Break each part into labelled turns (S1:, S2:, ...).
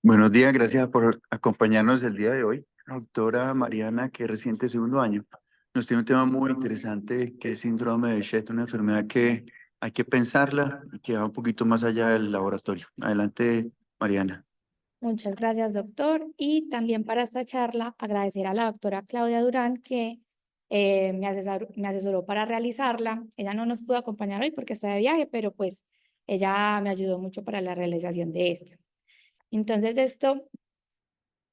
S1: Buenos días, gracias por acompañarnos el día de hoy. La doctora Mariana, que es reciente segundo año, nos tiene un tema muy interesante que es síndrome de Shed, una enfermedad que hay que pensarla y que va un poquito más allá del laboratorio. Adelante, Mariana.
S2: Muchas gracias, doctor. Y también para esta charla, agradecer a la doctora Claudia Durán que me asesoró para realizarla. Ella no nos pudo acompañar hoy porque está de viaje, pero pues ella me ayudó mucho para la realización de esta. Entonces, esta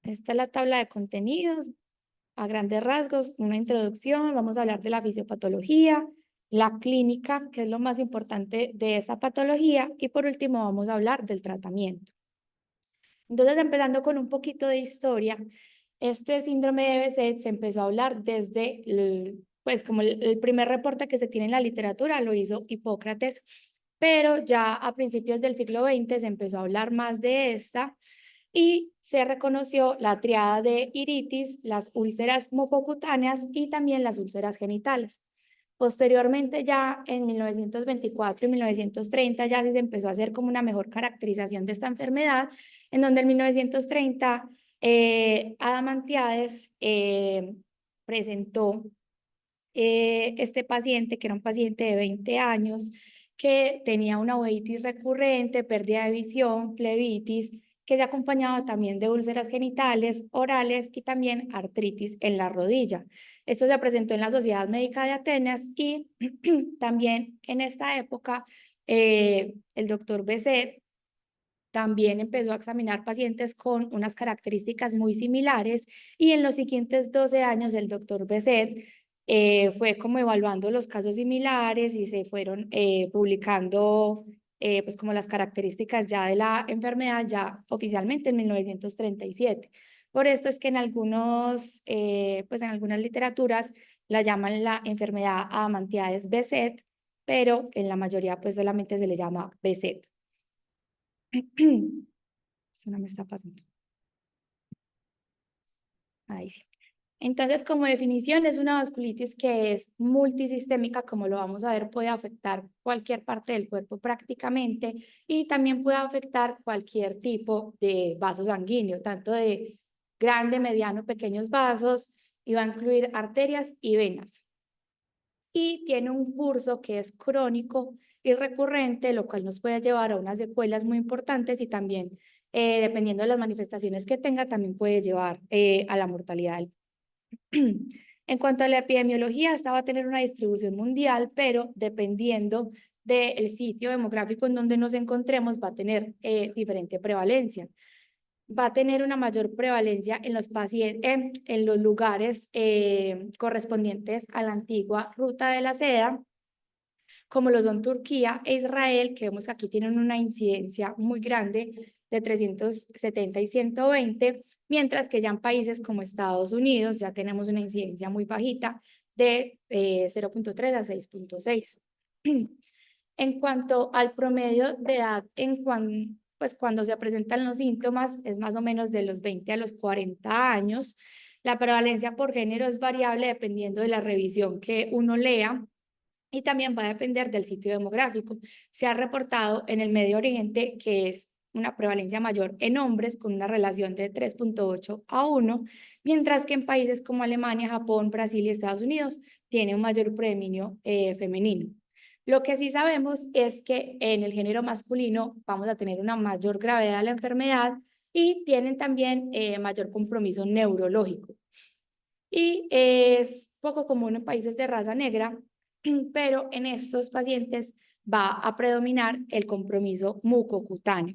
S2: es la tabla de contenidos. A grandes rasgos, una introducción, vamos a hablar de la fisiopatología, la clínica, que es lo más importante de esa patología, y por último vamos a hablar del tratamiento. Entonces, empezando con un poquito de historia, este síndrome de Behçet se empezó a hablar desde, pues como el primer reporte que se tiene en la literatura lo hizo Hipócrates, pero ya a principios del siglo XX se empezó a hablar más de esta y se reconoció la triada de iritis, las úlceras mucocutáneas y también las úlceras genitales. Posteriormente, ya en 1924 y 1930, ya se empezó a hacer como una mejor caracterización de esta enfermedad, en donde en 1930 Adamantiades presentó este paciente, que era un paciente de 20 años, que tenía una uveitis recurrente, pérdida de visión, flebitis, que se acompañaba también de úlceras genitales, orales y también artritis en la rodilla. Esto se presentó en la Sociedad Médica de Atenas y también en esta época el doctor Behçet también empezó a examinar pacientes con unas características muy similares y en los siguientes 12 años el doctor Behçet fue como evaluando los casos similares y se fueron publicando pues como las características ya de la enfermedad ya oficialmente en 1937. Por esto es que en pues en algunas literaturas la llaman la enfermedad Adamantiades-Behçet, pero en la mayoría pues solamente se le llama Behçet. Eso no me está pasando. Ahí sí. Entonces, como definición, es una vasculitis que es multisistémica, como lo vamos a ver, puede afectar cualquier parte del cuerpo prácticamente y también puede afectar cualquier tipo de vaso sanguíneo, tanto de grande, mediano, pequeños vasos, y va a incluir arterias y venas. Y tiene un curso que es crónico y recurrente, lo cual nos puede llevar a unas secuelas muy importantes y también, dependiendo de las manifestaciones que tenga, también puede llevar a la mortalidad. En cuanto a la epidemiología, esta va a tener una distribución mundial, pero dependiendo del sitio demográfico en donde nos encontremos, va a tener diferente prevalencia. Va a tener una mayor prevalencia en los pacientes, en los lugares correspondientes a la antigua ruta de la seda, como lo son Turquía e Israel, que vemos que aquí tienen una incidencia muy grande de 370 y 120, mientras que ya en países como Estados Unidos ya tenemos una incidencia muy bajita de 0,3 a 6,6. En cuanto al promedio de edad, pues cuando se presentan los síntomas, es más o menos de los 20 a los 40 años. La prevalencia por género es variable dependiendo de la revisión que uno lea y también va a depender del sitio demográfico. Se ha reportado en el Medio Oriente que es una prevalencia mayor en hombres con una relación de 3,8 a 1, mientras que en países como Alemania, Japón, Brasil y Estados Unidos tiene un mayor predominio femenino. Lo que sí sabemos es que en el género masculino vamos a tener una mayor gravedad de la enfermedad y tienen también mayor compromiso neurológico. Y es poco común en países de raza negra, pero en estos pacientes va a predominar el compromiso mucocutáneo.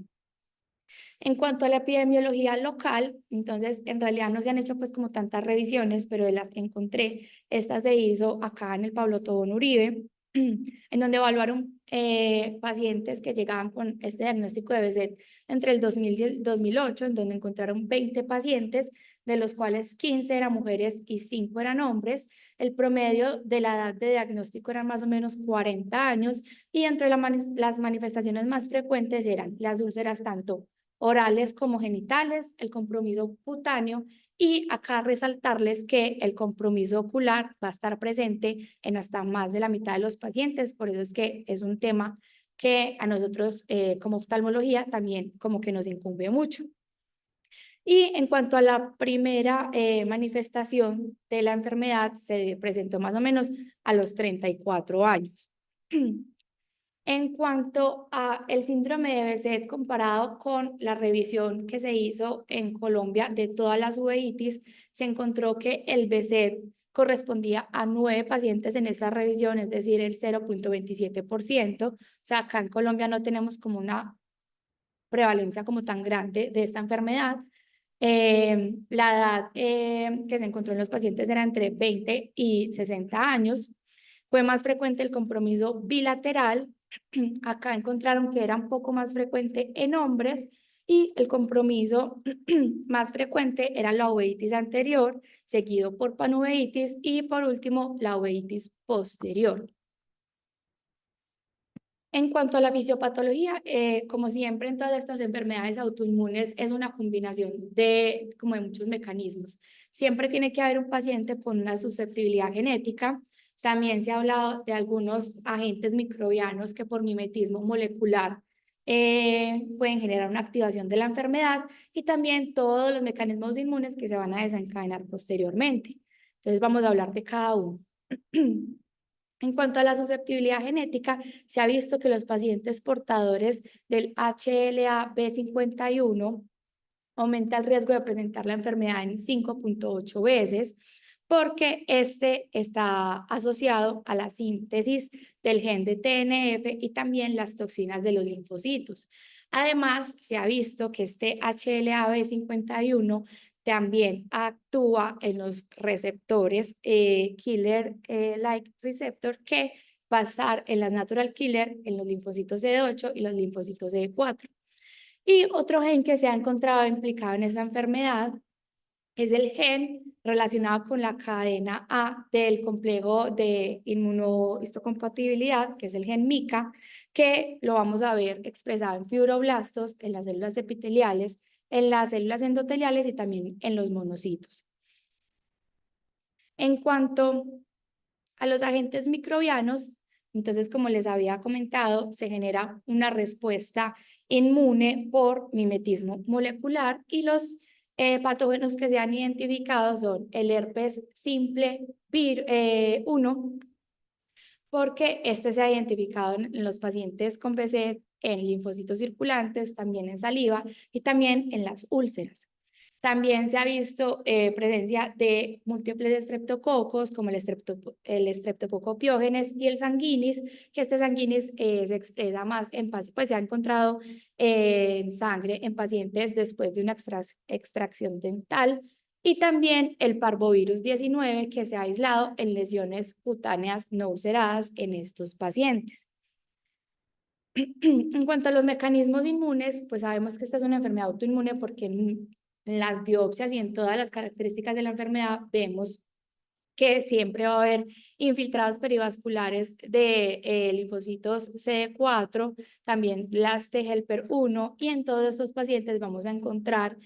S2: En cuanto a la epidemiología local, entonces en realidad no se han hecho pues como tantas revisiones, pero de las que encontré, esta se hizo acá en el Pablo Tobón Uribe, en donde evaluaron pacientes que llegaban con este diagnóstico de BSET entre el 2000 y el 2008, en donde encontraron 20 pacientes, de los cuales 15 eran mujeres y 5 eran hombres. El promedio de la edad de diagnóstico era más o menos 40 años y entre las manifestaciones más frecuentes eran las úlceras tanto orales como genitales, el compromiso cutáneo y acá resaltarles que el compromiso ocular va a estar presente en hasta más de la mitad de los pacientes, por eso es que es un tema que a nosotros como oftalmología también como que nos incumbe mucho. Y en cuanto a la primera manifestación de la enfermedad, se presentó más o menos a los 34 años. En cuanto a el síndrome de Behçet comparado con la revisión que se hizo en Colombia de todas las uveitis, se encontró que el Behçet correspondía a 9 pacientes en esa revisión, es decir, el 0.27%. O sea, acá en Colombia no tenemos como una prevalencia como tan grande de esta enfermedad. La edad que se encontró en los pacientes era entre 20 y 60 años. Fue más frecuente el compromiso bilateral. Acá encontraron que era un poco más frecuente en hombres y el compromiso más frecuente era la uveitis anterior, seguido por panuveitis y por último la uveitis posterior. En cuanto a la fisiopatología, como siempre en todas estas enfermedades autoinmunes, es una combinación de, como de muchos mecanismos. Siempre tiene que haber un paciente con una susceptibilidad genética. También se ha hablado de algunos agentes microbianos que por mimetismo molecular pueden generar una activación de la enfermedad y también todos los mecanismos inmunes que se van a desencadenar posteriormente. Entonces vamos a hablar de cada uno. En cuanto a la susceptibilidad genética, se ha visto que los pacientes portadores del HLA-B51 aumenta el riesgo de presentar la enfermedad en 5.8 veces, porque este está asociado a la síntesis del gen de TNF y también las toxinas de los linfocitos. Además, se ha visto que este HLA-B51 también actúa en los receptores killer-like receptor que va a estar en las natural killer, en los linfocitos CD8 y los linfocitos CD4. Y otro gen que se ha encontrado implicado en esa enfermedad es el gen relacionado con la cadena A del complejo de inmunohistocompatibilidad, que es el gen MICA, que lo vamos a ver expresado en fibroblastos, en las células epiteliales, en las células endoteliales y también en los monocitos. En cuanto a los agentes microbianos, entonces, como les había comentado, se genera una respuesta inmune por mimetismo molecular y los patógenos que se han identificado son el herpes simple 1, porque este se ha identificado en los pacientes con BC, en linfocitos circulantes, también en saliva y también en las úlceras. También se ha visto presencia de múltiples estreptococos, como el estreptococo piógenes y el sanguinis, que este sanguinis se expresa más en pues se ha encontrado en sangre en pacientes después de una extracción dental, y también el parvovirus 19, que se ha aislado en lesiones cutáneas no ulceradas en estos pacientes. En cuanto a los mecanismos inmunes, pues sabemos que esta es una enfermedad autoinmune porque en las biopsias y en todas las características de la enfermedad vemos que siempre va a haber infiltrados perivasculares de linfocitos CD4, también las T helper 1, y en todos estos pacientes vamos a encontrar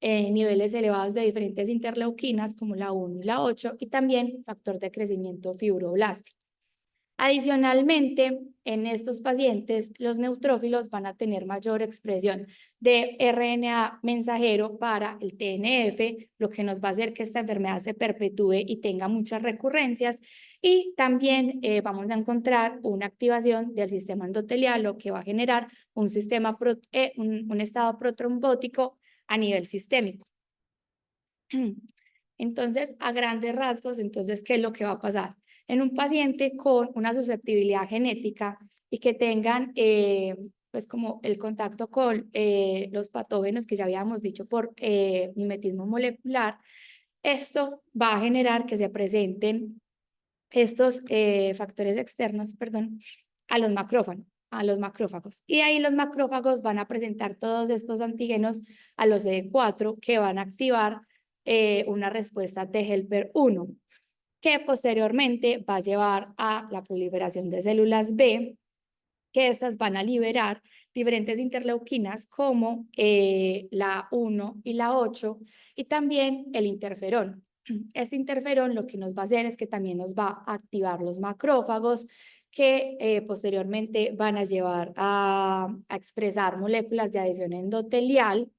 S2: niveles elevados de diferentes interleuquinas como la 1 y la 8 y también factor de crecimiento fibroblástico. Adicionalmente, en estos pacientes, los neutrófilos van a tener mayor expresión de RNA mensajero para el TNF, lo que nos va a hacer que esta enfermedad se perpetúe y tenga muchas recurrencias. Y también vamos a encontrar una activación del sistema endotelial, lo que va a generar un estado protrombótico a nivel sistémico. Entonces, a grandes rasgos, entonces, ¿qué es lo que va a pasar? En un paciente con una susceptibilidad genética y que tengan pues como el contacto con los patógenos que ya habíamos dicho por mimetismo molecular, esto va a generar que se presenten estos factores externos, perdón, a los macrófagos. Y ahí los macrófagos van a presentar todos estos antígenos a los CD4 que van a activar una respuesta T helper 1, que posteriormente va a llevar a la proliferación de células B, que estas van a liberar diferentes interleuquinas como la 1 y la 8 y también el interferón. Este interferón lo que nos va a hacer es que también nos va a activar los macrófagos que posteriormente van a llevar a expresar moléculas de adhesión endotelial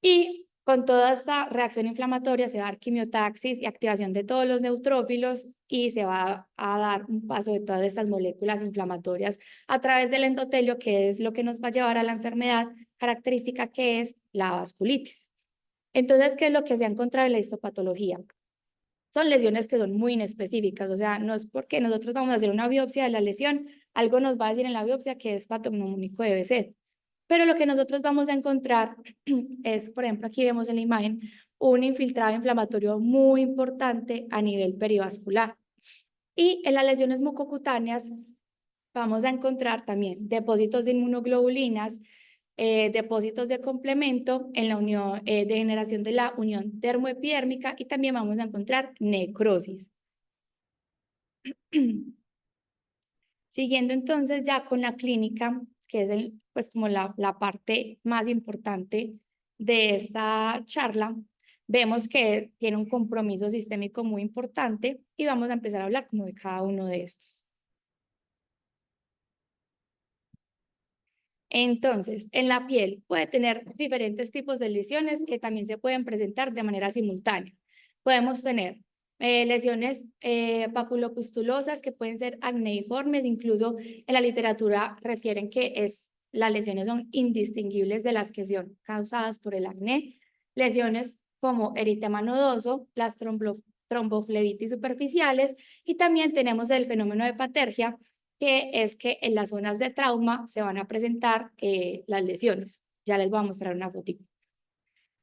S2: y Con toda esta reacción inflamatoria se va a dar quimiotaxis y activación de todos los neutrófilos y se va a dar un paso de todas estas moléculas inflamatorias a través del endotelio, que es lo que nos va a llevar a la enfermedad característica que es la vasculitis. Entonces, ¿qué es lo que se ha encontrado en la histopatología? Son lesiones que son muy inespecíficas, o sea, no es porque nosotros vamos a hacer una biopsia de la lesión, algo nos va a decir en la biopsia que es patognomónico de BZ. Pero lo que nosotros vamos a encontrar es, por ejemplo, aquí vemos en la imagen, un infiltrado inflamatorio muy importante a nivel perivascular. Y en las lesiones mucocutáneas vamos a encontrar también depósitos de inmunoglobulinas, depósitos de complemento en la unión de generación de la unión termoepidérmica y también vamos a encontrar necrosis. Siguiendo entonces ya con la clínica, que es pues como la parte más importante de esta charla, vemos que tiene un compromiso sistémico muy importante y vamos a empezar a hablar como de cada uno de estos. Entonces, en la piel puede tener diferentes tipos de lesiones que también se pueden presentar de manera simultánea. Podemos tener lesiones papulopustulosas que pueden ser acneiformes, incluso en la literatura refieren que las lesiones son indistinguibles de las que son causadas por el acné. Lesiones como eritema nodoso, las tromboflebitis superficiales y también tenemos el fenómeno de patergia, que es que en las zonas de trauma se van a presentar las lesiones. Ya les voy a mostrar una fotito.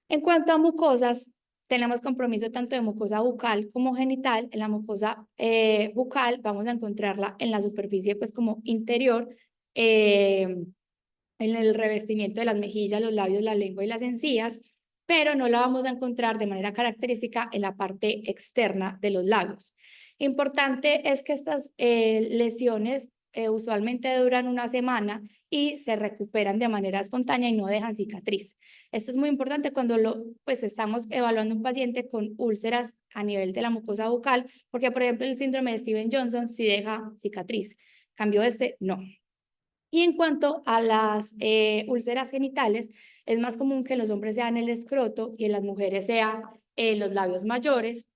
S2: En cuanto a mucosas, tenemos compromiso tanto de mucosa bucal como genital. En la mucosa bucal vamos a encontrarla en la superficie pues como interior, en el revestimiento de las mejillas, los labios, la lengua y las encías, pero no la vamos a encontrar de manera característica en la parte externa de los labios. Importante es que estas lesiones usualmente duran una semana y se recuperan de manera espontánea y no dejan cicatriz. Esto es muy importante cuando pues estamos evaluando un paciente con úlceras a nivel de la mucosa bucal, porque por ejemplo el síndrome de Steven-Johnson sí deja cicatriz, cambio no. Y en cuanto a las úlceras genitales, es más común que en los hombres sean el escroto y en las mujeres sean los labios mayores.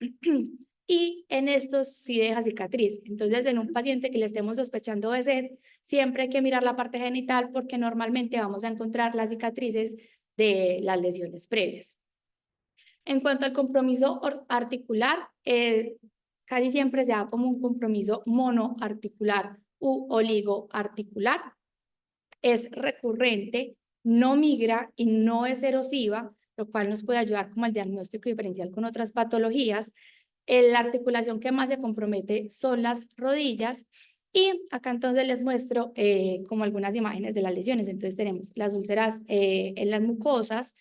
S2: Y en estos sí deja cicatriz. Entonces, en un paciente que le estemos sospechando de sed, siempre hay que mirar la parte genital porque normalmente vamos a encontrar las cicatrices de las lesiones previas. En cuanto al compromiso articular, casi siempre se da como un compromiso monoarticular u oligoarticular. Es recurrente, no migra y no es erosiva, lo cual nos puede ayudar como al diagnóstico diferencial con otras patologías. La articulación que más se compromete son las rodillas y acá entonces les muestro como algunas imágenes de las lesiones. Entonces tenemos las úlceras en las mucosas,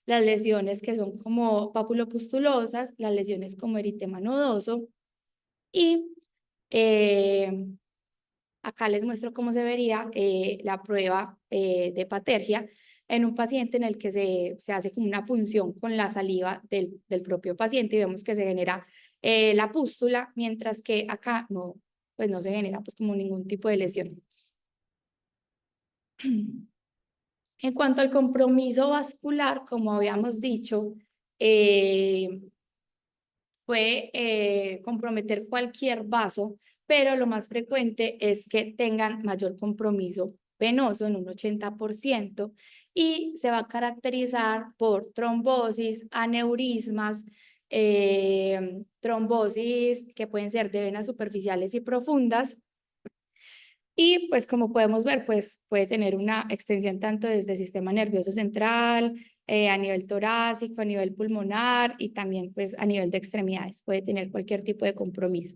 S2: las lesiones que son como papulopustulosas, las lesiones como eritema nodoso y acá les muestro cómo se vería la prueba de patergia en un paciente en el que se hace como una punción con la saliva del propio paciente y vemos que se genera la pústula, mientras que acá no, pues no se genera pues como ningún tipo de lesión. En cuanto al compromiso vascular, como habíamos dicho, puede comprometer cualquier vaso, pero lo más frecuente es que tengan mayor compromiso venoso en un 80% y se va a caracterizar por trombosis, aneurismas, trombosis que pueden ser de venas superficiales y profundas. Y pues como podemos ver, pues puede tener una extensión tanto desde el sistema nervioso central, a nivel torácico, a nivel pulmonar y también pues a nivel de extremidades. Puede tener cualquier tipo de compromiso.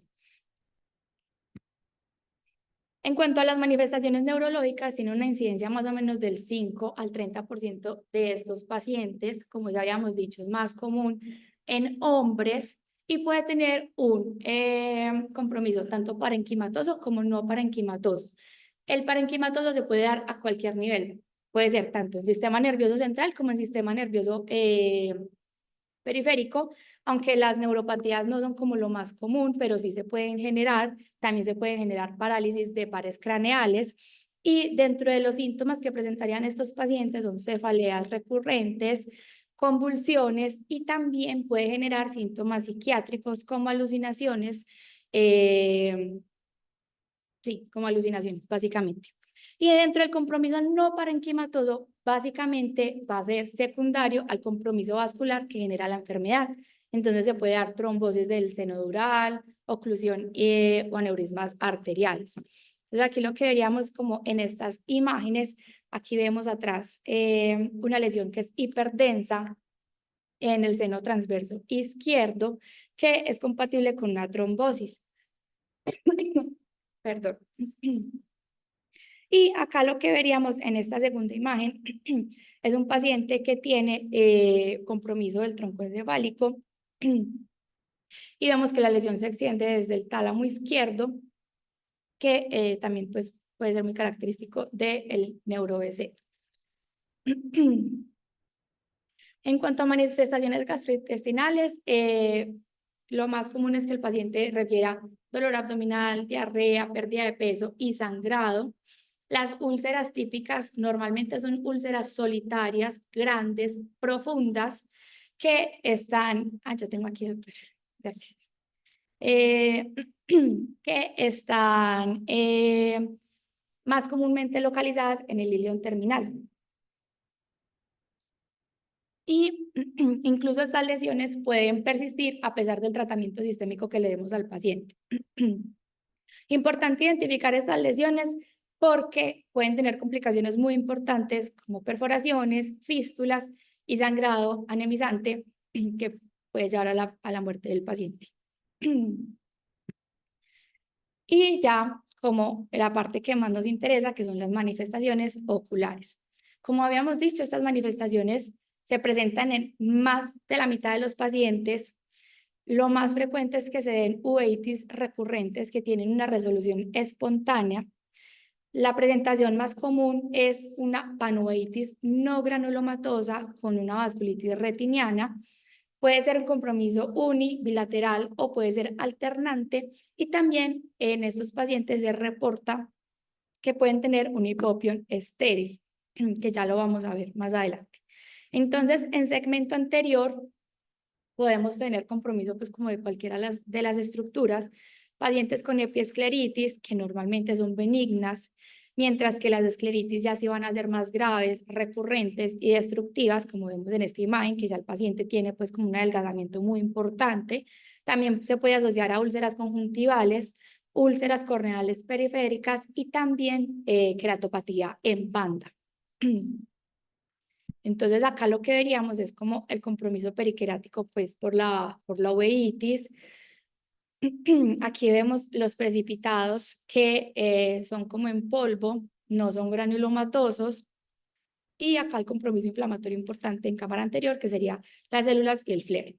S2: En cuanto a las manifestaciones neurológicas, tiene una incidencia más o menos del 5 al 30% de estos pacientes. Como ya habíamos dicho, es más común en hombres y puede tener un compromiso tanto parenquimatoso como no parenquimatoso. El parenquimatoso se puede dar a cualquier nivel. Puede ser tanto en sistema nervioso central como en sistema nervioso periférico, aunque las neuropatías no son como lo más común, pero sí se pueden generar. También se pueden generar parálisis de pares craneales. Y dentro de los síntomas que presentarían estos pacientes son cefaleas recurrentes, convulsiones y también puede generar síntomas psiquiátricos como alucinaciones, sí, como alucinaciones, básicamente. Y dentro del compromiso no parenquimatoso, básicamente va a ser secundario al compromiso vascular que genera la enfermedad. Entonces se puede dar trombosis del seno dural, oclusión o aneurismas arteriales. Entonces aquí lo que veríamos como en estas imágenes, aquí vemos atrás una lesión que es hiperdensa en el seno transverso izquierdo, que es compatible con una trombosis. Perdón. Y acá lo que veríamos en esta segunda imagen es un paciente que tiene compromiso del tronco encefálico y vemos que la lesión se extiende desde el tálamo izquierdo, que también pues, puede ser muy característico del neuro-BC. En cuanto a manifestaciones gastrointestinales, lo más común es que el paciente refiera dolor abdominal, diarrea, pérdida de peso y sangrado. Las úlceras típicas normalmente son úlceras solitarias, grandes, profundas, que están, yo tengo aquí, doctor, gracias, que están más comúnmente localizadas en el ilion terminal. Y incluso estas lesiones pueden persistir a pesar del tratamiento sistémico que le demos al paciente. Importante identificar estas lesiones porque pueden tener complicaciones muy importantes como perforaciones, fístulas y sangrado anemizante que puede llevar a la muerte del paciente. Y ya como la parte que más nos interesa, que son las manifestaciones oculares. Como habíamos dicho, estas manifestaciones se presentan en más de la mitad de los pacientes. Lo más frecuente es que se den uveitis recurrentes que tienen una resolución espontánea. La presentación más común es una panuveitis no granulomatosa con una vasculitis retiniana. Puede ser un compromiso bilateral o puede ser alternante y también en estos pacientes se reporta que pueden tener un hipopión estéril, que ya lo vamos a ver más adelante. Entonces, en segmento anterior podemos tener compromiso pues como de cualquiera de las estructuras, pacientes con epiescleritis que normalmente son benignas, mientras que las escleritis ya sí van a ser más graves, recurrentes y destructivas, como vemos en esta imagen, que ya el paciente tiene pues como un adelgazamiento muy importante. También se puede asociar a úlceras conjuntivales, úlceras corneales periféricas y también queratopatía en banda. Entonces acá lo que veríamos es como el compromiso periquerático pues por la uveitis. Aquí vemos los precipitados que son como en polvo, no son granulomatosos. Y acá el compromiso inflamatorio importante en cámara anterior, que sería las células y el flebre.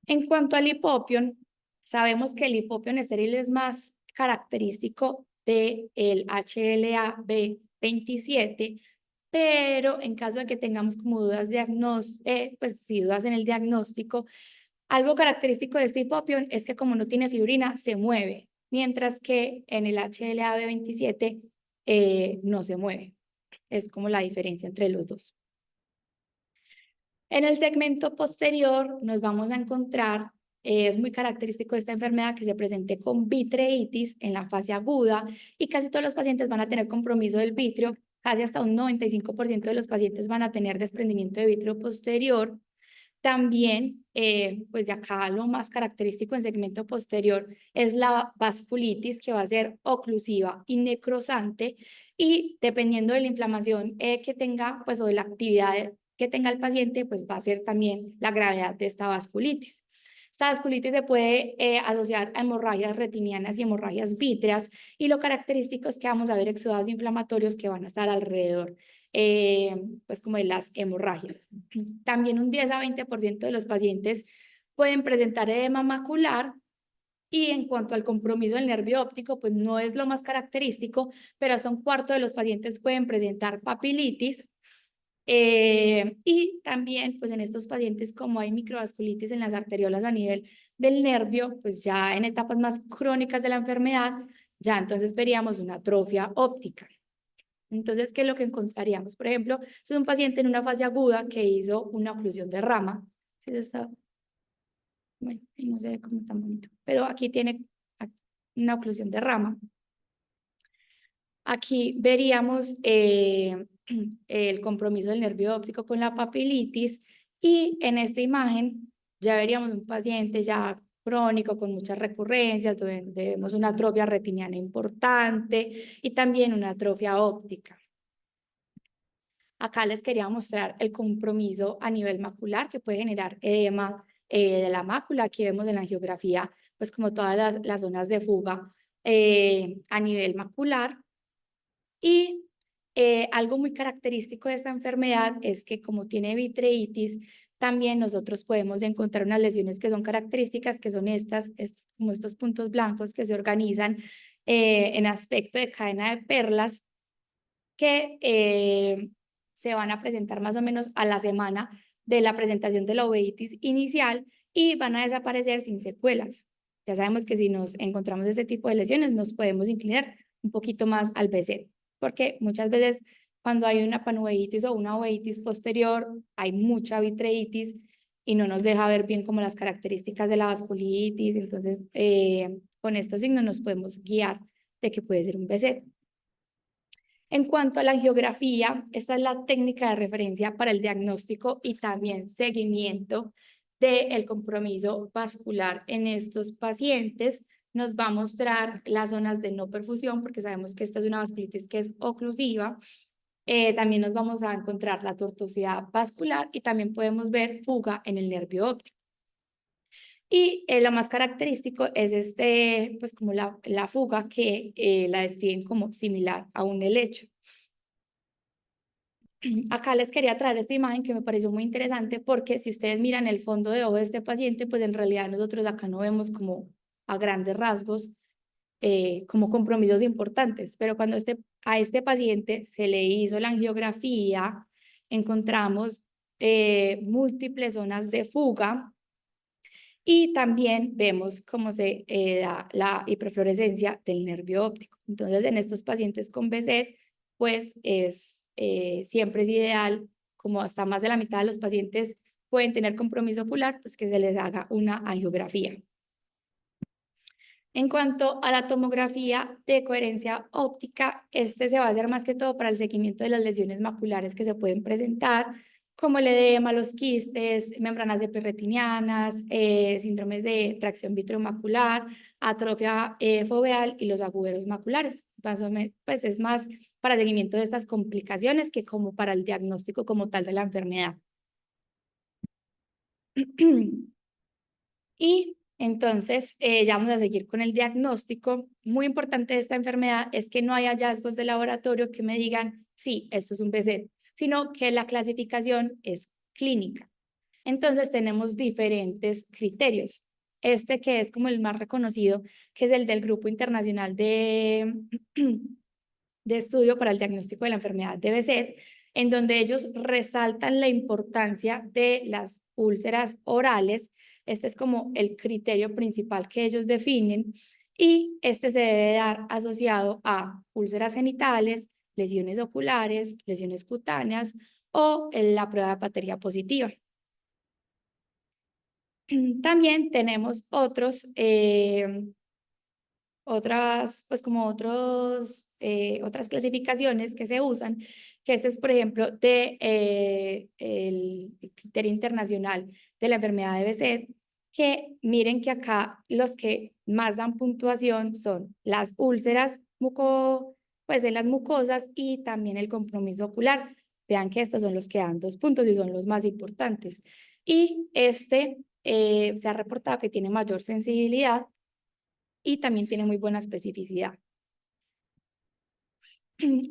S2: En cuanto al hipopión, sabemos que el hipopión estéril es más característico del HLA-B27, pero en caso de que tengamos como dudas, pues sí, dudas en el diagnóstico, algo característico de este hipopión es que como no tiene fibrina, se mueve, mientras que en el HLA-B27 no se mueve. Es como la diferencia entre los dos. En el segmento posterior nos vamos a encontrar, es muy característico de esta enfermedad que se presente con vitreitis en la fase aguda y casi todos los pacientes van a tener compromiso del vitrio, casi hasta un 95% de los pacientes van a tener desprendimiento de vitrio posterior. También, pues de acá lo más característico en segmento posterior es la vasculitis que va a ser oclusiva y necrosante y dependiendo de la inflamación que tenga, pues o de la actividad que tenga el paciente, pues va a ser también la gravedad de esta vasculitis. Esta vasculitis se puede asociar a hemorragias retinianas y hemorragias vítreas y lo característico es que vamos a ver exudados inflamatorios que van a estar alrededor pues como de las hemorragias. También un 10 a 20% de los pacientes pueden presentar edema macular y en cuanto al compromiso del nervio óptico, pues no es lo más característico, pero hasta un cuarto de los pacientes pueden presentar papilitis. Y también, pues en estos pacientes, como hay microvasculitis en las arteriolas a nivel del nervio, pues ya en etapas más crónicas de la enfermedad, ya entonces veríamos una atrofia óptica. Entonces, ¿qué es lo que encontraríamos? Por ejemplo, este es un paciente en una fase aguda que hizo una oclusión de rama. ¿Sí está? Bueno, ahí no se ve como tan bonito, pero aquí tiene una oclusión de rama. Aquí veríamos el compromiso del nervio óptico con la papilitis y en esta imagen ya veríamos un paciente ya crónico con muchas recurrencias, donde vemos una atrofia retiniana importante y también una atrofia óptica. Acá les quería mostrar el compromiso a nivel macular que puede generar edema de la mácula. Aquí vemos en la angiografía, pues como todas las zonas de fuga a nivel macular. Y algo muy característico de esta enfermedad es que como tiene vitreitis, también nosotros podemos encontrar unas lesiones que son características, que son como estos puntos blancos que se organizan en aspecto de cadena de perlas, que se van a presentar más o menos a la semana de la presentación de la uveitis inicial y van a desaparecer sin secuelas. Ya sabemos que si nos encontramos este tipo de lesiones, nos podemos inclinar un poquito más al BC, porque muchas veces cuando hay una panuveitis o una uveitis posterior, hay mucha vitreitis y no nos deja ver bien como las características de la vasculitis. Entonces, con estos signos nos podemos guiar de que puede ser un BC. En cuanto a la angiografía, esta es la técnica de referencia para el diagnóstico y también seguimiento del compromiso vascular en estos pacientes. Nos va a mostrar las zonas de no perfusión, porque sabemos que esta es una vasculitis que es oclusiva. También nos vamos a encontrar la tortuosidad vascular y también podemos ver fuga en el nervio óptico. Y lo más característico es pues como la fuga que la describen como similar a un helecho. Acá les quería traer esta imagen que me pareció muy interesante porque si ustedes miran el fondo de ojo de este paciente, pues en realidad nosotros acá no vemos como a grandes rasgos como compromisos importantes, pero cuando a este paciente se le hizo la angiografía, encontramos múltiples zonas de fuga y también vemos cómo se da la hiperfluorescencia del nervio óptico. Entonces, en estos pacientes con BZ, pues siempre es ideal, como hasta más de la mitad de los pacientes pueden tener compromiso ocular, pues que se les haga una angiografía. En cuanto a la tomografía de coherencia óptica, se va a hacer más que todo para el seguimiento de las lesiones maculares que se pueden presentar, como el edema, los quistes, membranas epirretinianas, síndromes de tracción vitreomacular, atrofia foveal y los agujeros maculares. Pues es más para seguimiento de estas complicaciones que como para el diagnóstico como tal de la enfermedad. Y entonces, ya vamos a seguir con el diagnóstico. Muy importante de esta enfermedad es que no hay hallazgos de laboratorio que me digan, sí, esto es un BZ, sino que la clasificación es clínica. Entonces, tenemos diferentes criterios. Este que es como el más reconocido, que es el del Grupo Internacional de Estudio para el Diagnóstico de la Enfermedad de BZ, en donde ellos resaltan la importancia de las úlceras orales. Este es como el criterio principal que ellos definen y este se debe dar asociado a úlceras genitales, lesiones oculares, lesiones cutáneas o la prueba de batería positiva. También tenemos pues como otras clasificaciones que se usan, que este es, por ejemplo, el criterio internacional de la enfermedad de BZ, que miren que acá los que más dan puntuación son las úlceras pues en las mucosas y también el compromiso ocular. Vean que estos son los que dan 2 puntos y son los más importantes. Y se ha reportado que tiene mayor sensibilidad y también tiene muy buena especificidad.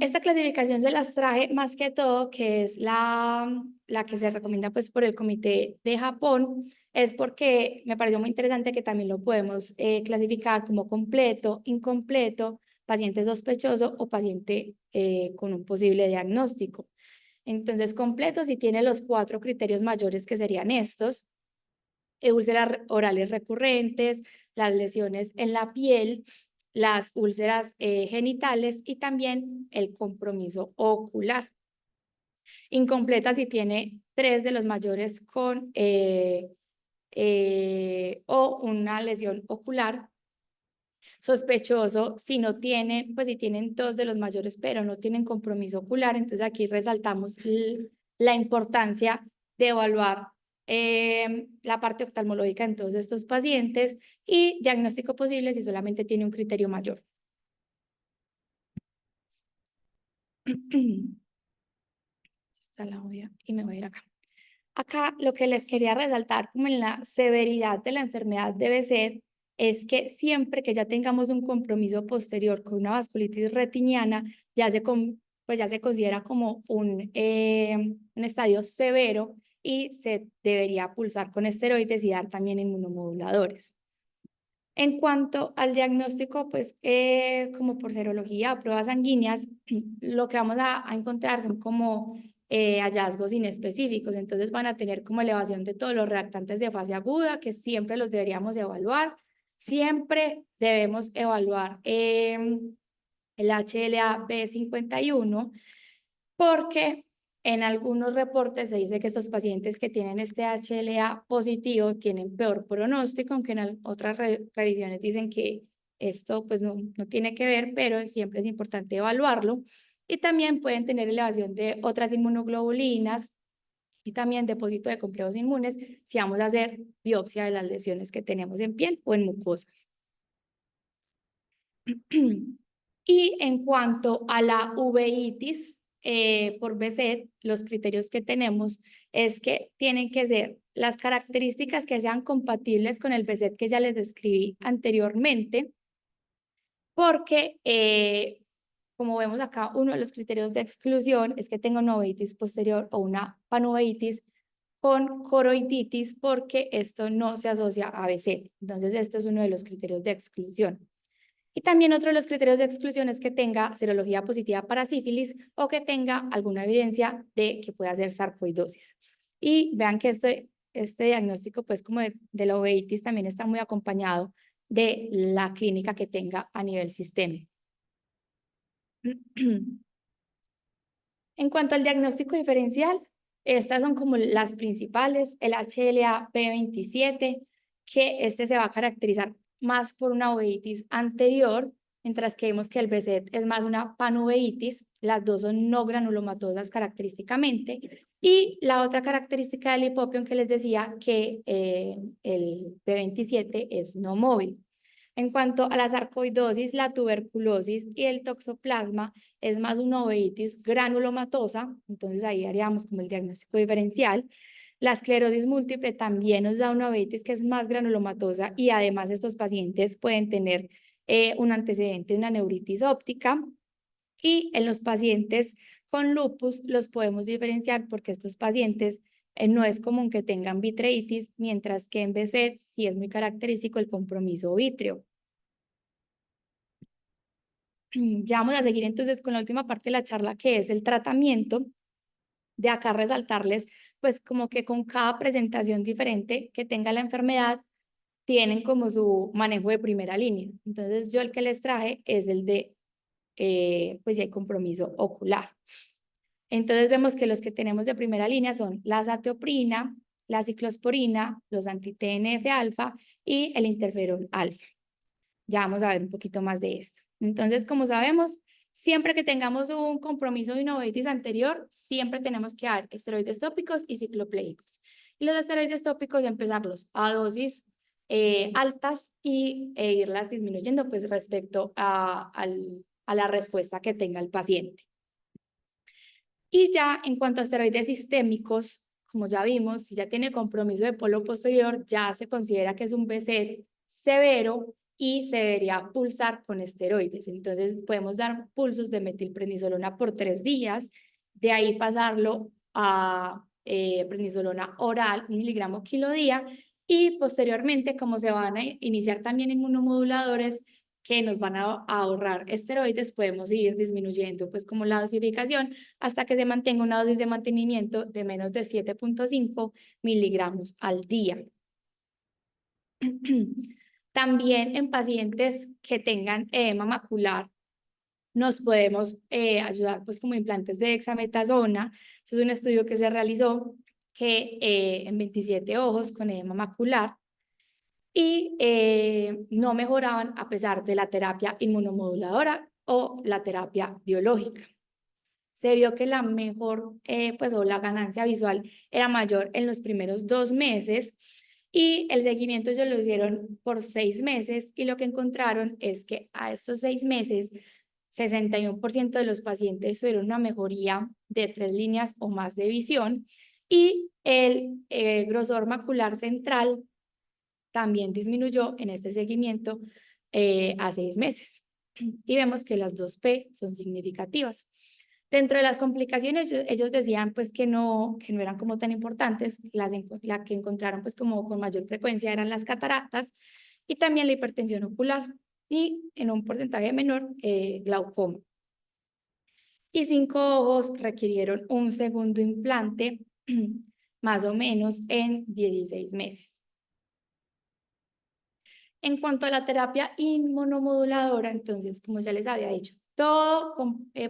S2: Esta clasificación se las traje más que todo, que es la que se recomienda pues por el Comité de Japón, es porque me pareció muy interesante que también lo podemos clasificar como completo, incompleto, paciente sospechoso o paciente con un posible diagnóstico. Entonces, completo si tiene los 4 criterios mayores que serían estos: úlceras orales recurrentes, las lesiones en la piel, las úlceras genitales y también el compromiso ocular. Incompleta si tiene 3 de los mayores con o una lesión ocular. Sospechoso si no tienen, pues si tienen 2 de los mayores pero no tienen compromiso ocular. Entonces aquí resaltamos la importancia de evaluar la parte oftalmológica en todos estos pacientes y diagnóstico posible si solamente tiene un criterio mayor. Esta la voy a, y me voy a ir acá. Acá lo que les quería resaltar como en la severidad de la enfermedad de Behçet es que siempre que ya tengamos un compromiso posterior con una vasculitis retiniana, pues ya se considera como un estadio severo y se debería pulsar con esteroides y dar también inmunomoduladores. En cuanto al diagnóstico, pues como por serología o pruebas sanguíneas, lo que vamos a encontrar son como hallazgos inespecíficos, entonces van a tener como elevación de todos los reactantes de fase aguda, que siempre los deberíamos evaluar. Siempre debemos evaluar el HLA-B51 porque en algunos reportes se dice que estos pacientes que tienen este HLA positivo tienen peor pronóstico, aunque en otras revisiones dicen que esto pues no tiene que ver, pero siempre es importante evaluarlo. Y también pueden tener elevación de otras inmunoglobulinas y también depósito de complejos inmunes si vamos a hacer biopsia de las lesiones que tenemos en piel o en mucosas. Y en cuanto a la uveitis por Behçet, los criterios que tenemos es que tienen que ser las características que sean compatibles con el Behçet que ya les describí anteriormente, porque como vemos acá, uno de los criterios de exclusión es que tenga una uveitis posterior o una panuveitis con coroiditis, porque esto no se asocia a Behçet. Entonces, este es uno de los criterios de exclusión. Y también otro de los criterios de exclusión es que tenga serología positiva para sífilis o que tenga alguna evidencia de que pueda ser sarcoidosis. Y vean que este diagnóstico, pues como de la uveitis, también está muy acompañado de la clínica que tenga a nivel sistémico. En cuanto al diagnóstico diferencial, estas son como las principales, el HLA-B27, que este se va a caracterizar más por una uveitis anterior, mientras que vemos que el Behçet es más una panuveitis, las dos son no granulomatosas característicamente, y la otra característica del hipopion que les decía que el B27 es no móvil. En cuanto a la sarcoidosis, la tuberculosis y el toxoplasma, es más una uveitis granulomatosa, entonces ahí haríamos como el diagnóstico diferencial. La esclerosis múltiple también nos da una uveitis que es más granulomatosa y además estos pacientes pueden tener un antecedente de una neuritis óptica. Y en los pacientes con lupus los podemos diferenciar porque estos pacientes no es común que tengan vitreitis, mientras que en Behçet sí es muy característico el compromiso vítreo. Ya vamos a seguir entonces con la última parte de la charla, que es el tratamiento. De acá resaltarles, pues como que con cada presentación diferente que tenga la enfermedad, tienen como su manejo de primera línea. Entonces yo el que les traje es el de, pues si hay compromiso ocular. Entonces vemos que los que tenemos de primera línea son la azatioprina, la ciclosporina, los anti-TNF-alfa y el interferón alfa. Ya vamos a ver un poquito más de esto. Entonces, como sabemos, siempre que tengamos un compromiso de una uveitis anterior, siempre tenemos que dar esteroides tópicos y cicloplégicos. Y los esteroides tópicos empezarlos a dosis altas y irlas disminuyendo pues respecto a la respuesta que tenga el paciente. Y ya en cuanto a esteroides sistémicos, como ya vimos, si ya tiene compromiso de polo posterior, ya se considera que es un Behçet severo y se debería pulsar con esteroides. Entonces podemos dar pulsos de metilprednisolona por 3 días, de ahí pasarlo a prednisolona oral, 1 miligramo kilo día, y posteriormente, como se van a iniciar también inmunomoduladores que nos van a ahorrar esteroides, podemos ir disminuyendo pues como la dosificación hasta que se mantenga una dosis de mantenimiento de menos de 7.5 miligramos al día. También en pacientes que tengan edema macular, nos podemos ayudar pues como implantes de dexametasona. Este es un estudio que se realizó que en 27 ojos con edema macular y no mejoraban a pesar de la terapia inmunomoduladora o la terapia biológica. Se vio que la mejor, pues, o la ganancia visual era mayor en los primeros 2 meses y el seguimiento ellos lo hicieron por 6 meses y lo que encontraron es que a estos 6 meses, 61% de los pacientes tuvieron una mejoría de 3 líneas o más de visión y el grosor macular central también disminuyó en este seguimiento a 6 meses. Y vemos que las 2P son significativas. Dentro de las complicaciones, ellos decían pues que no eran como tan importantes. La que encontraron pues como con mayor frecuencia eran las cataratas y también la hipertensión ocular y en un porcentaje menor glaucoma. Y 5 ojos requirieron un segundo implante más o menos en 16 meses. En cuanto a la terapia inmunomoduladora, entonces, como ya les había dicho, todo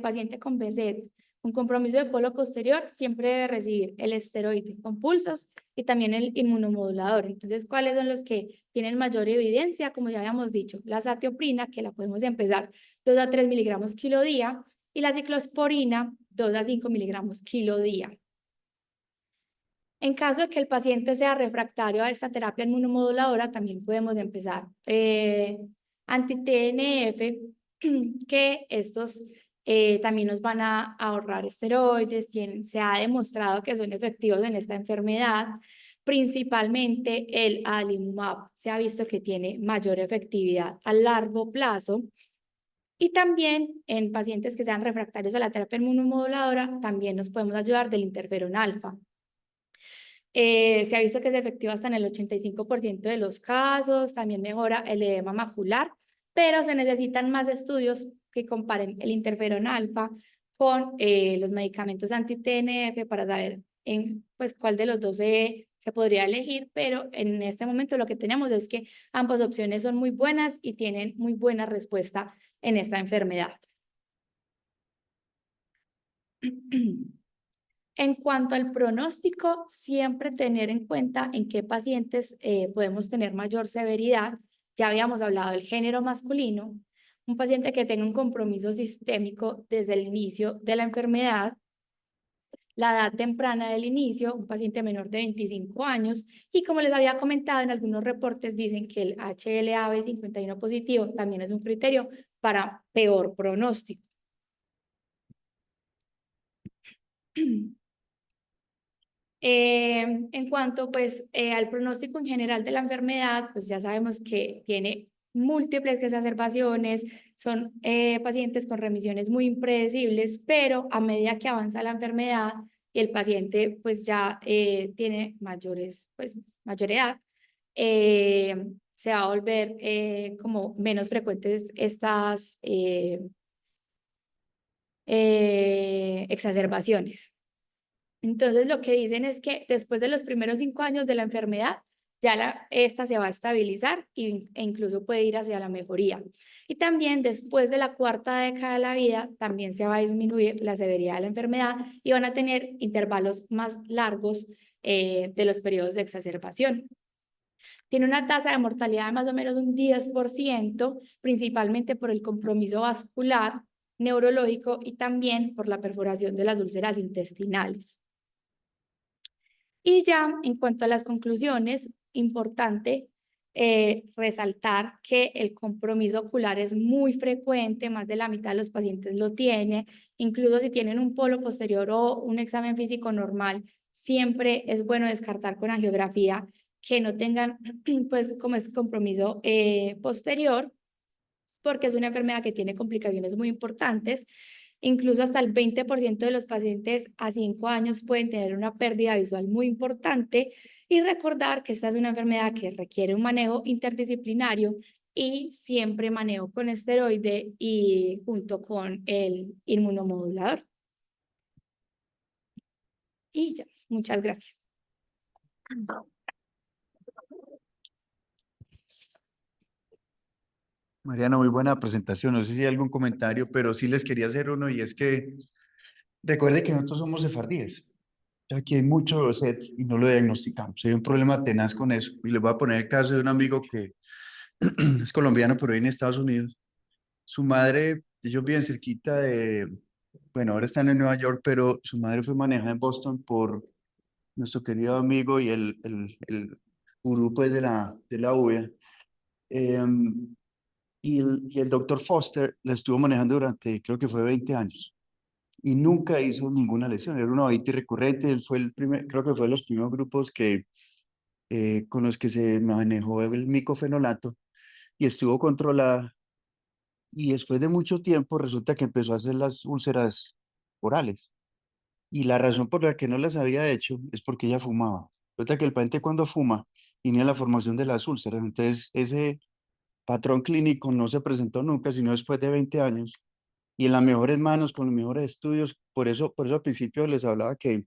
S2: paciente con BZ, con compromiso de polo posterior, siempre debe recibir el esteroide con pulsos y también el inmunomodulador. Entonces, ¿cuáles son los que tienen mayor evidencia? Como ya habíamos dicho, la azatioprina, que la podemos empezar 2 a 3 miligramos kilo día, y la ciclosporina, 2 a 5 miligramos kilo día. En caso de que el paciente sea refractario a esta terapia inmunomoduladora, también podemos empezar anti-TNF, que estos también nos van a ahorrar esteroides, se ha demostrado que son efectivos en esta enfermedad, principalmente el adalimumab, se ha visto que tiene mayor efectividad a largo plazo. Y también en pacientes que sean refractarios a la terapia inmunomoduladora, también nos podemos ayudar del interferón alfa. Se ha visto que es efectivo hasta en el 85% de los casos, también mejora el edema macular, pero se necesitan más estudios que comparen el interferón alfa con los medicamentos anti-TNF para saber pues, cuál de los dos se podría elegir, pero en este momento lo que tenemos es que ambas opciones son muy buenas y tienen muy buena respuesta en esta enfermedad. En cuanto al pronóstico, siempre tener en cuenta en qué pacientes podemos tener mayor severidad. Ya habíamos hablado del género masculino, un paciente que tenga un compromiso sistémico desde el inicio de la enfermedad, la edad temprana del inicio, un paciente menor de 25 años, y como les había comentado en algunos reportes, dicen que el HLA-B51 positivo también es un criterio para peor pronóstico. En cuanto pues al pronóstico en general de la enfermedad, pues ya sabemos que tiene múltiples exacerbaciones, son pacientes con remisiones muy impredecibles, pero a medida que avanza la enfermedad y el paciente pues ya tiene mayor edad, se va a volver como menos frecuentes estas exacerbaciones. Entonces, lo que dicen es que después de los primeros 5 años de la enfermedad, ya esta se va a estabilizar e incluso puede ir hacia la mejoría. Y también después de la cuarta década de la vida, también se va a disminuir la severidad de la enfermedad y van a tener intervalos más largos de los periodos de exacerbación. Tiene una tasa de mortalidad de más o menos un 10%, principalmente por el compromiso vascular, neurológico y también por la perforación de las úlceras intestinales. Y ya en cuanto a las conclusiones, importante resaltar que el compromiso ocular es muy frecuente, más de la mitad de los pacientes lo tiene, incluso si tienen un polo posterior o un examen físico normal, siempre es bueno descartar con angiografía que no tengan pues como ese compromiso posterior, porque es una enfermedad que tiene complicaciones muy importantes. Incluso hasta el 20% de los pacientes a 5 años pueden tener una pérdida visual muy importante y recordar que esta es una enfermedad que requiere un manejo interdisciplinario y siempre manejo con esteroide y junto con el inmunomodulador. Y ya, muchas gracias.
S1: Mariana, muy buena presentación. No sé si hay algún comentario, pero sí les quería hacer uno y es que recuerde que nosotros somos sefardíes. Aquí hay mucho sed y no lo diagnosticamos. Hay un problema tenaz con eso. Y les voy a poner el caso de un amigo que es colombiano, pero vive en Estados Unidos. Su madre, ellos viven cerquita de, bueno, ahora están en Nueva York, pero su madre fue manejada en Boston por nuestro querido amigo y el gurú pues, de la UVA. Y el doctor Foster la estuvo manejando durante, creo que fue 20 años. Y nunca hizo ninguna lesión. Era una ovitis recurrente. Él fue el primer, creo que fue de los primeros grupos con los que se manejó el micofenolato y estuvo controlada. Y después de mucho tiempo resulta que empezó a hacer las úlceras orales. Y la razón por la que no las había hecho es porque ella fumaba. Resulta que el paciente cuando fuma tiene la formación de las úlceras. Entonces ese patrón clínico no se presentó nunca, sino después de 20 años. Y en las mejores manos, con los mejores estudios. Por eso al principio les hablaba que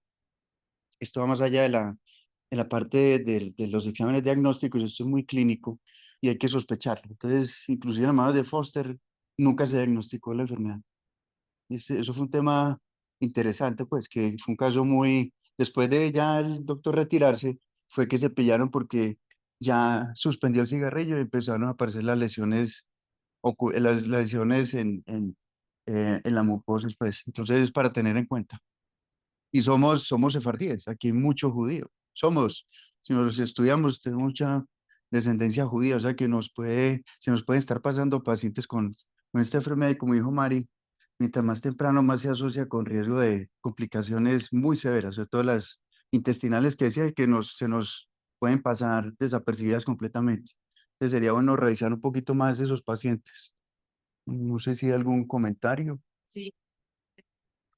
S1: esto va más allá de la parte de los exámenes diagnósticos, esto es muy clínico y hay que sospecharlo. Entonces, inclusive en la mano de Foster nunca se diagnosticó la enfermedad. Eso fue un tema interesante, pues, que fue un caso muy, después de ya el doctor retirarse, fue que se pillaron porque ya suspendió el cigarrillo y empezaron a aparecer las lesiones, las lesiones en la mucosa, pues. Entonces, es para tener en cuenta. Y somos sefardíes, aquí hay mucho judío. Si nos estudiamos, tenemos mucha descendencia judía, o sea que se nos pueden estar pasando pacientes con esta enfermedad y como dijo Mari, mientras más temprano más se asocia con riesgo de complicaciones muy severas, sobre todo las intestinales que decía que se nos pueden pasar desapercibidas completamente. Entonces sería bueno revisar un poquito más de esos pacientes. No sé si hay algún comentario.
S3: Sí,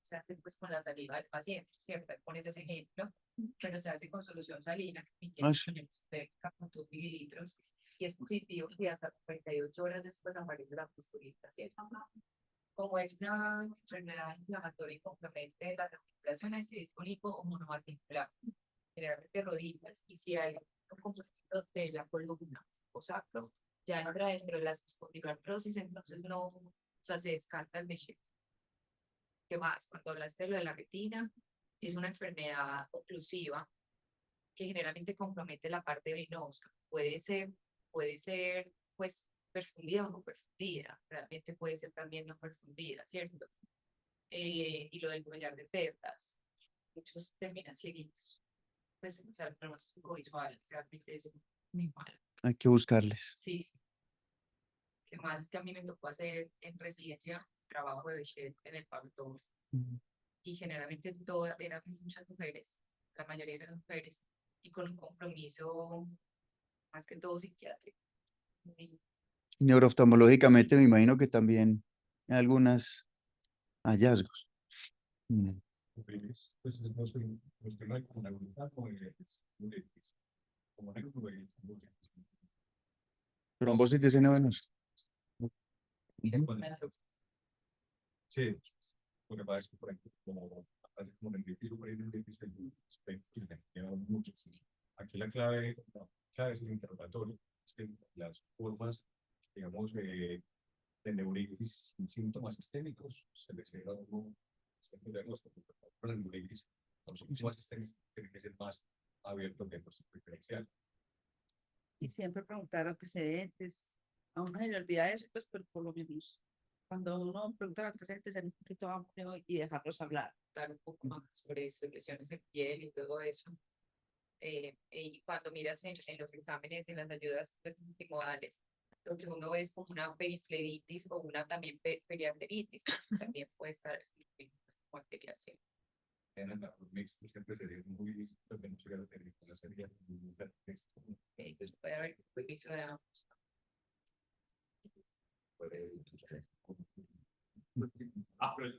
S3: se hace pues con la saliva del paciente, ¿cierto? Pones ese ejemplo, pero se hace con solución salina, que
S1: Ah,
S3: inyecta
S1: sí.
S3: con el ustética con 2 mililitros, y es positivo y hasta 48 horas después aparece la pustulita, ¿cierto? Como es una enfermedad inflamatoria y compromete las articulaciones, es cólico o monoarticular, generalmente rodillas, y si hay un complemento de la columna o sacro, ya entra dentro de la espondiloartrosis, entonces no, o sea, se descarta el Behçet. ¿Qué más? Cuando hablaste de lo de la retina, es una enfermedad oclusiva que generalmente compromete la parte venosa. Puede ser, pues, perfundida o no perfundida. Realmente puede ser también no perfundida, ¿cierto? Y lo del collar de perlas. Muchos terminan cieguitos. Pues, o sea, el pronóstico visual realmente es muy malo.
S1: Hay que buscarles.
S3: Sí, sí. ¿Qué más? Es que a mí me tocó hacer en residencia trabajo de Bechet en el Pablo y generalmente todas eran muchas mujeres, la mayoría eran mujeres, y con un compromiso más que todo psiquiátrico. Muy-
S1: Neurooftalmológicamente me imagino que también hay algunos hallazgos. Mm.
S4: Pues los que no hay como la voluntad, como como no hay como
S1: Trombositis venosa.
S4: sí, lo que pasa es que, por ejemplo, como hace como dendritis superior, mucho. Aquí la clave es el interrogatorio, es que las formas, digamos, de neuritis sin síntomas sistémicos se les da uno diagnóstico, con la neuritis, los síntomas sistémicos tienen que ser más abiertos que los diferencial.
S5: Y siempre preguntar antecedentes. A uno se le olvida eso, pues, pero por lo menos cuando uno pregunta antecedentes, ser un poquito amplio y dejarlos hablar.
S3: Dar un poco más sobre eso, lesiones en piel y todo eso. Y cuando miras en los exámenes, en las ayudas pues, multimodales, lo que uno ve es como una periflebitis o una también periarteritis. También puede estar como arterial, ¿sí?
S4: En la mixto siempre sería muy, porque no llega a tener la serie muy mixto.
S3: Entonces puede haber permiso de ambos.
S4: Ah, pero